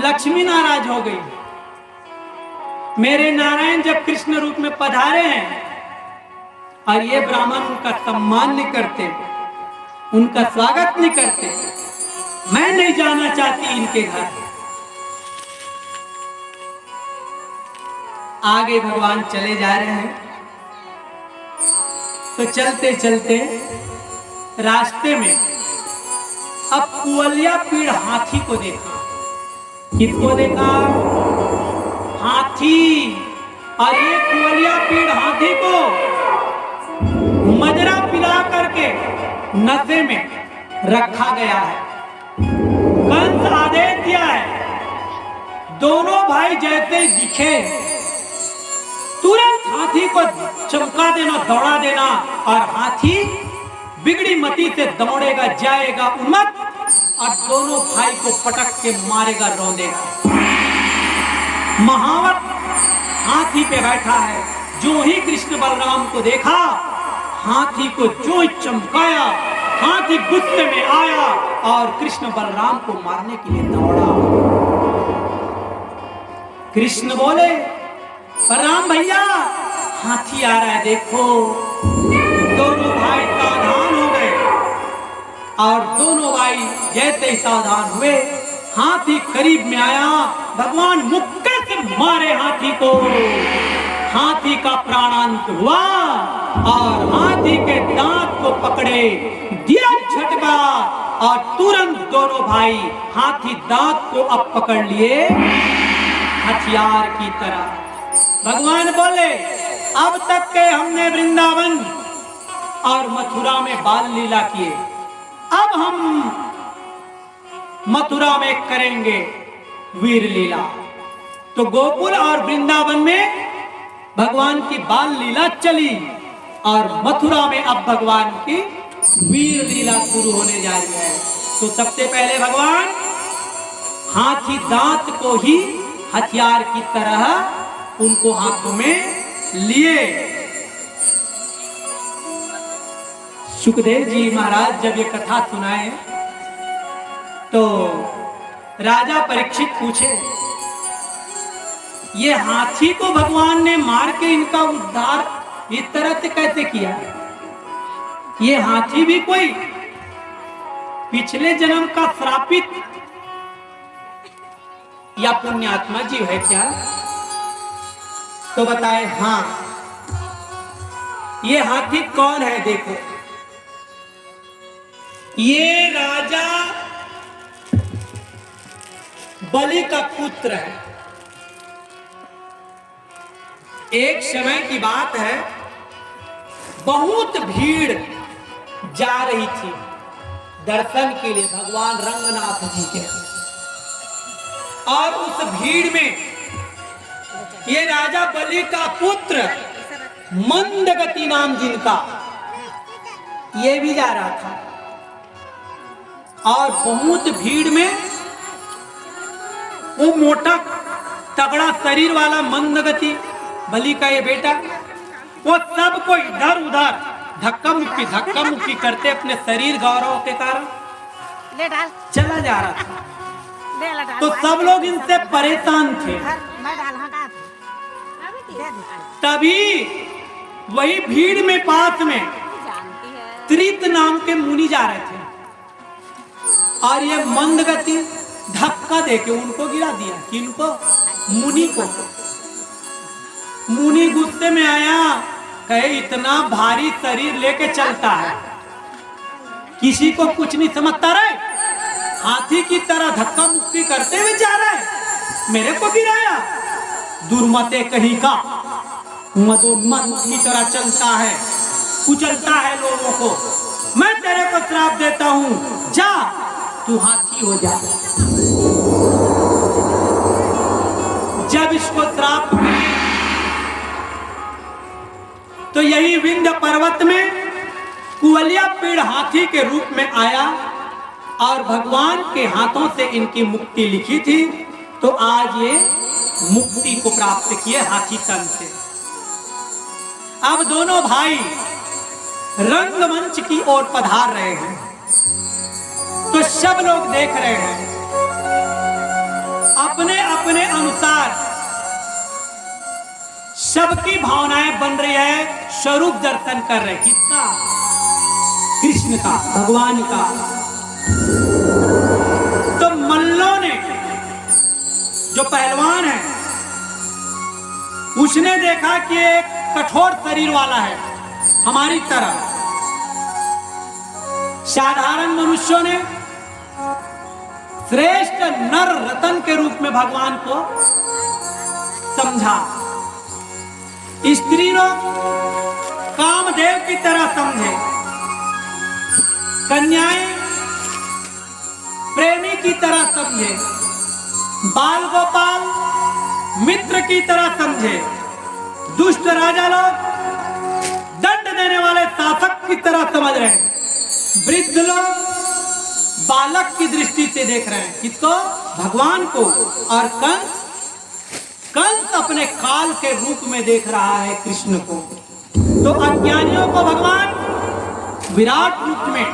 लक्ष्मी नाराज हो गई। मेरे नारायण जब कृष्ण रूप में पधारे हैं और ये ब्राह्मण उनका सम्मान नहीं करते, उनका स्वागत नहीं करते, मैं नहीं जाना चाहती इनके घर। आगे भगवान चले जा रहे हैं तो चलते चलते रास्ते में अब कुवलिया पीड़ हाथी को देखा। किसको देखा? हाथी। और ये कुवलिया पीड़ हाथी को मदरा पिला करके नशे में रखा गया है। कंस आदेश दिया है दोनों भाई जैसे दिखे तुरंत हाथी को चमका देना, दौड़ा देना। और हाथी बिगड़ी मती से दौड़ेगा, जाएगा उन्मत्त और दोनों भाई को पटक के मारेगा, रौंदेगा। महावत हाथी पे बैठा है। जो ही कृष्ण बलराम को देखा, हाथी को जो चमकाया, हाथी गुस्से में आया और कृष्ण बलराम को मारने के लिए दौड़ा। कृष्ण बोले बलराम भैया हाथी आ रहा है देखो। दोनों भाई सावधान हो गए और दोनों भाई जैसे ही सावधान हुए, हाथी करीब में आया, भगवान मुक्के से मारे हाथी को। हाथी का प्राणांत हुआ और हाथी के दांत को पकड़े, दिया झटका और तुरंत दोनों भाई हाथी दांत को अब पकड़ लिए हथियार की तरह। भगवान बोले अब तक के हमने वृंदावन और मथुरा में बाल लीला किए, अब हम मथुरा में करेंगे वीर लीला। तो गोकुल और वृंदावन में भगवान की बाल लीला चली और मथुरा में अब भगवान की वीर लीला शुरू होने जा रही है। तो सबसे पहले भगवान हाथी दांत को ही हथियार की तरह उनको हाथों में लिए। सुखदेव जी महाराज जब ये कथा सुनाए तो राजा परीक्षित पूछे ये हाथी को भगवान ने मार के इनका उद्धार इस तरह से कैसे किया? ये हाथी भी कोई पिछले जन्म का श्रापित या पुण्यात्मा जीव है क्या? तो बताए हाँ। ये हाथी कौन है? देखो, ये राजा बलि का पुत्र है। एक समय की बात है, बहुत भीड़ जा रही थी दर्शन के लिए भगवान रंगनाथ जी के। और उस भीड़ में ये राजा बलि का पुत्र मंदगति नाम जिनका, ये भी जा रहा था। और बहुत भीड़ में वो मोटा तगड़ा शरीर वाला मंदगति बलि का ये बेटा, वो सबको इधर उधर धक्का मुक्की करते अपने शरीर गौरव के कारण चला जा रहा था। तो सब लोग इनसे परेशान थे। तभी वही भीड़ में पास में त्रित नाम के मुनि जा रहे थे और ये मंदगति धक्का देके उनको गिरा दिया। किनको? मुनि को। मुनि गुस्से में आया, कहे इतना भारी शरीर लेके चलता है, किसी को कुछ नहीं समझता रहे, हाथी की तरह धक्का मुक्की करते हुए जा रहा है, मेरे को गिराया। दुर्मते कहीं का, मदोन्मत की तरह चलता है, कुचलता है लोगों को। मैं तेरे को श्राप देता हूं, जा तू हाथी हो जा। जब इसको श्राप मिली तो यही विंध्य पर्वत में कुवलिया पेड़ हाथी के रूप में आया और भगवान के हाथों से इनकी मुक्ति लिखी थी। तो आज ये मुक्ति को प्राप्त किए हाथी तन से। अब दोनों भाई रंगमंच की ओर पधार रहे हैं, तो सब लोग देख रहे हैं, अपने अपने अनुसार सबकी भावनाएं बन रही है, स्वरूप दर्शन कर रहे। किसका? कृष्ण का, भगवान का। तो मल्लों ने, जो पहलवान है, उसने देखा कि एक कठोर शरीर वाला है हमारी तरह। साधारण मनुष्यों ने श्रेष्ठ नर रतन के रूप में भगवान को समझा। स्त्री लोग कामदेव की तरह समझे, कन्याएं प्रेमी की तरह समझे, बाल गोपाल मित्र की तरह समझे, दुष्ट राजा लोग दंड देने वाले शासक की तरह समझ रहे हैं, वृद्ध लोग बालक की दृष्टि से देख रहे हैं। किसको? भगवान को। और कंस अपने काल के रूप में देख रहा है कृष्ण को। तो अज्ञानियों को भगवान विराट रूप में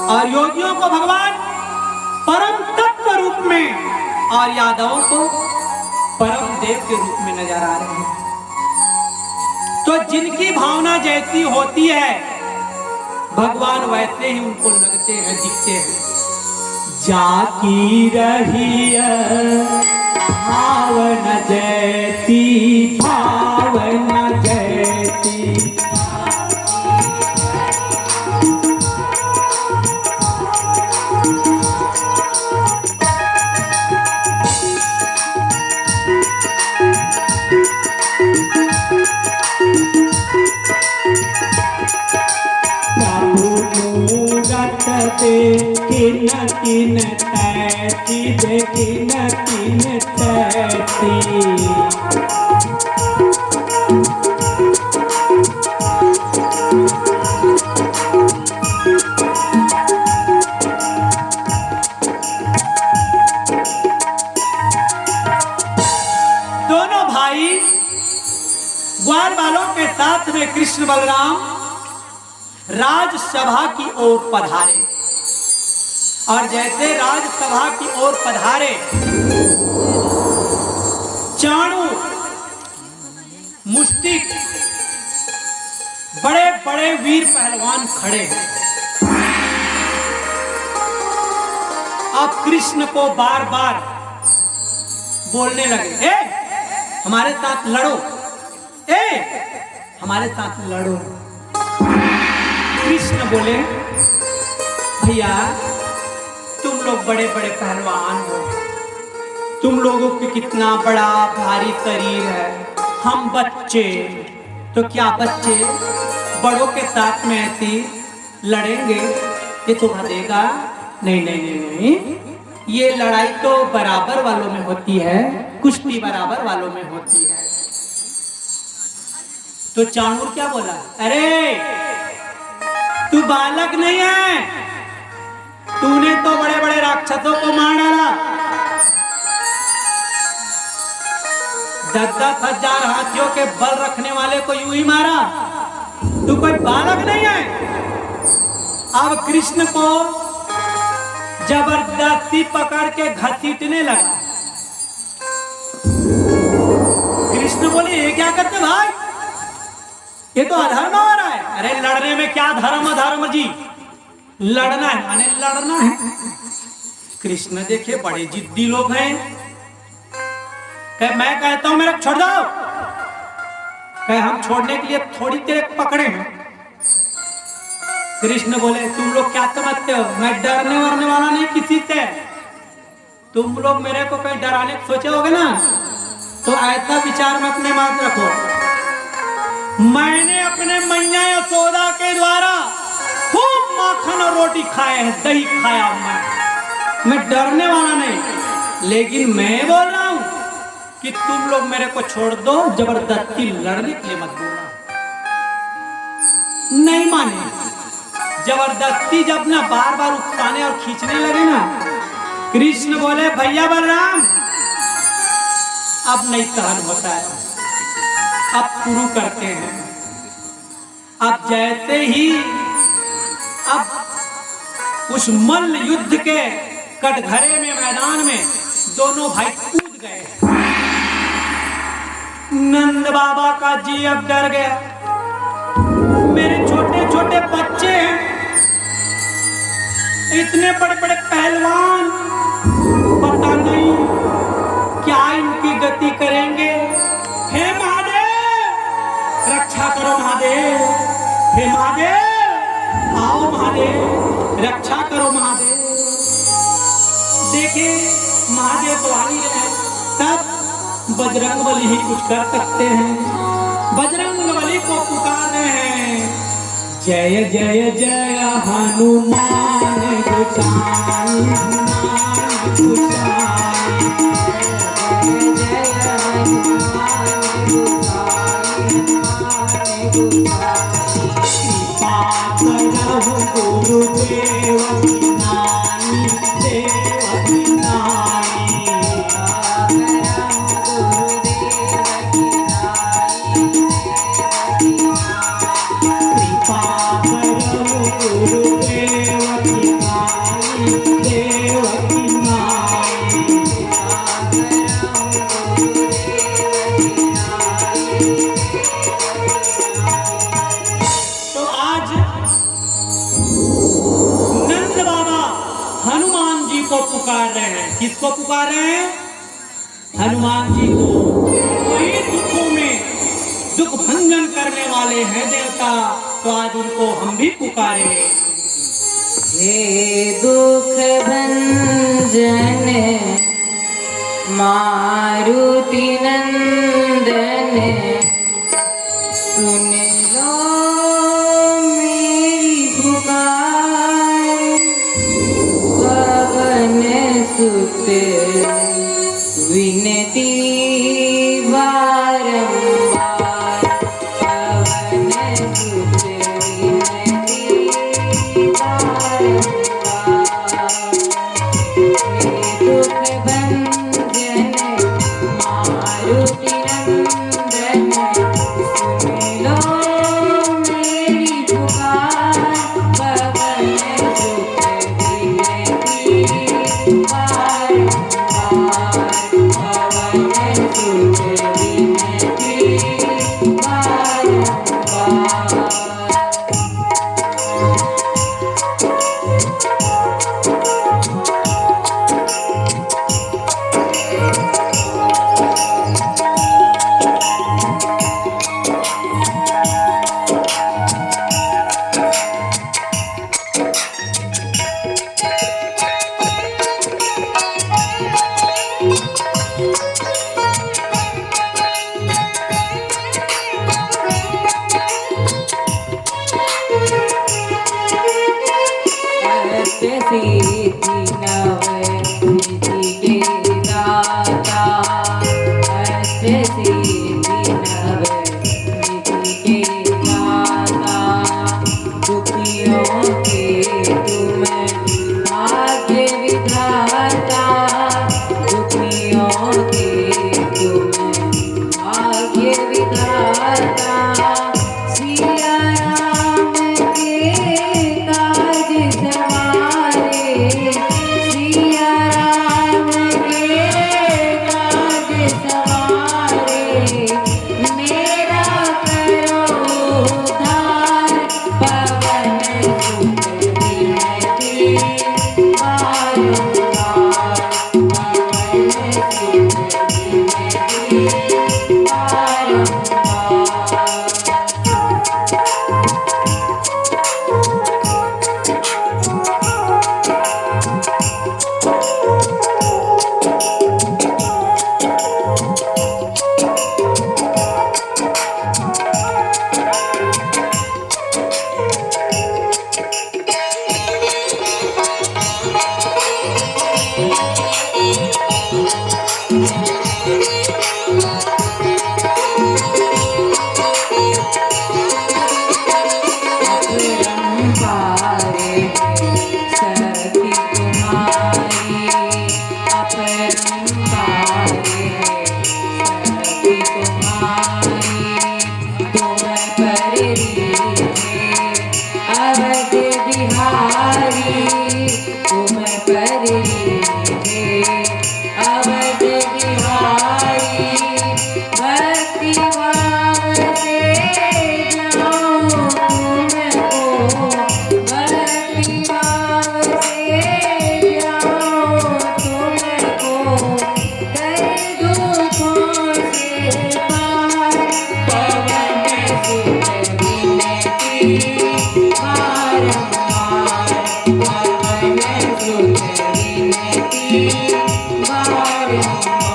और योगियों को भगवान परम तत्व रूप में और यादवों को परम देव के रूप में नजर आ रहे हैं। तो जिनकी भावना जैसी होती है भगवान वैसे ही उनको लगते हैं, दिखते हैं। जाकी रही भावना जैसी, भावना जैसी, किन किन तैसी दे, किन किन तैसी। दोनों भाई ग्वाल वालों के साथ में कृष्ण बलराम राजसभा की ओर पधारे। और जैसे राजसभा की ओर पधारे, चाणू, मुष्टिक, बड़े बड़े वीर पहलवान खड़े हैं। अब कृष्ण को बार बार बोलने लगे, ए हमारे साथ लड़ो, ए हमारे साथ लड़ो। कृष्ण बोले, भैया तुम लोग बड़े बड़े पहलवान हो, तुम लोगों की कितना बड़ा भारी शरीर है, हम बच्चे। तो क्या बच्चे बड़ों के साथ में ऐसी लड़ेंगे? ये तो हरेगा नहीं, नहीं नहीं नहीं, ये लड़ाई तो बराबर वालों में होती है, कुश्ती बराबर वालों में होती है। तो चाणूर क्या बोला, अरे तू बालक नहीं है, तूने तो बड़े बड़े राक्षसों को मार डाला, 10,000 हाथियों के बल रखने वाले को यूं ही मारा, तू कोई बालक नहीं है। अब कृष्ण को जबरदस्ती पकड़ के घसीटने लगा। कृष्ण बोले, ये क्या करते भाई, ये तो अधर्म हो रहा है। अरे लड़ने में क्या धर्म अधर्म जी, लड़ना है माने लड़ना है। कृष्ण देखे बड़े जिद्दी लोग हैं, कहे मैं कहता हूं मेरे छोड़ दो, कहे हम छोड़ने के लिए थोड़ी देर पकड़े हैं। कृष्ण बोले तुम लोग क्या समझते हो, मैं डरने वरने वाला नहीं किसी से। तुम लोग मेरे को कहीं डराने को सोचे होगे ना, तो ऐसा विचार में अपने मत रखो। मैंने अपने मैया यशोदा के द्वारा खूब माखन और रोटी खाए हैं, दही खाया मैं डरने वाला नहीं। लेकिन मैं बोल रहा हूं कि तुम लोग मेरे को छोड़ दो, जबरदस्ती लड़ने के लिए मत बोलना। नहीं माने, जबरदस्ती जब ना बार बार उकसाने और खींचने लगे ना, कृष्ण बोले भैया बलराम अब नहीं सहन होता है, अब शुरू करते हैं। अब जैसे ही अब उस मल्ल युद्ध के कटघरे में मैदान में दोनों भाई कूद गए। नंद बाबा का जी अब डर गया, मेरे छोटे छोटे बच्चे हैं, इतने बड़े बड़े पहलवान, पता नहीं क्या इनकी गति करेंगे। हे महादेव रक्षा करो, महादेव, हे महादेव आओ, महादेव रक्षा करो, महादेव। देखिए महादेव तो आ ही रहे, तब बजरंग बली ही कुछ कर सकते हैं। बजरंग बली को पुकार रहे हैं, जय जय जय हनुमान गोसाई, हनुमान गोसाई, जय जय हनुमान गोसाई, हनुमान गोसाई। कृपा करहु गुरुदेव की नानी, देव की नानी, किसको पुकार रहे हैं? हनुमान जी को। वही दुखों में दुख भंजन करने वाले हैं देवता, तो आज उनको हम भी पुकारे। हे दुख भंजन मारुति नंदन, सुन लो मेरी पुकार, पवन सुत विनती बारंबार, पवन सुत विनती बारंबार। दुख भंजन मारुति नंदन, सुन लो मेरी पुकार, पवन सुत विनती बारंबार, पवन सुत विनती बारंबार। थे अवध बिहारी भक्ति भाव से जाऊं तुमको भक्ति भाव से जाऊं तुमको कर दुखों से पार पवन सुत विनती बारंबार पवन सुत विनती बारंबार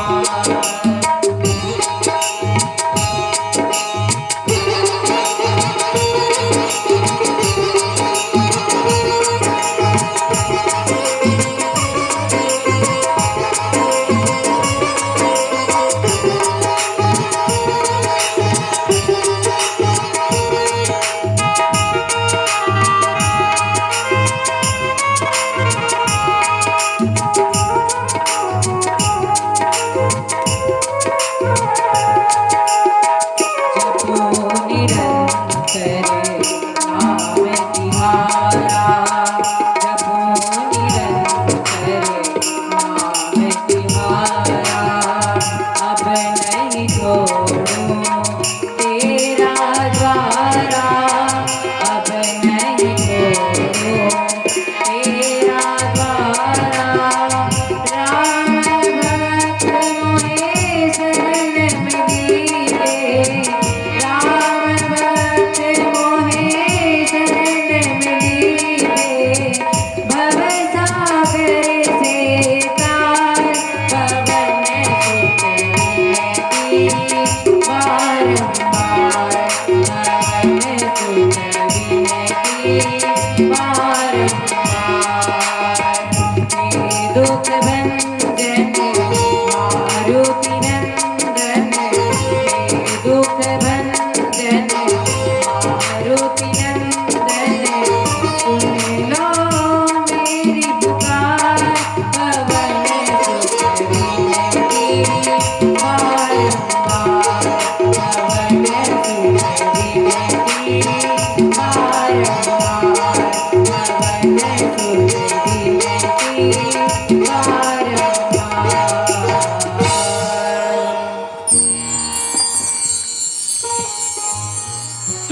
दुख भंजन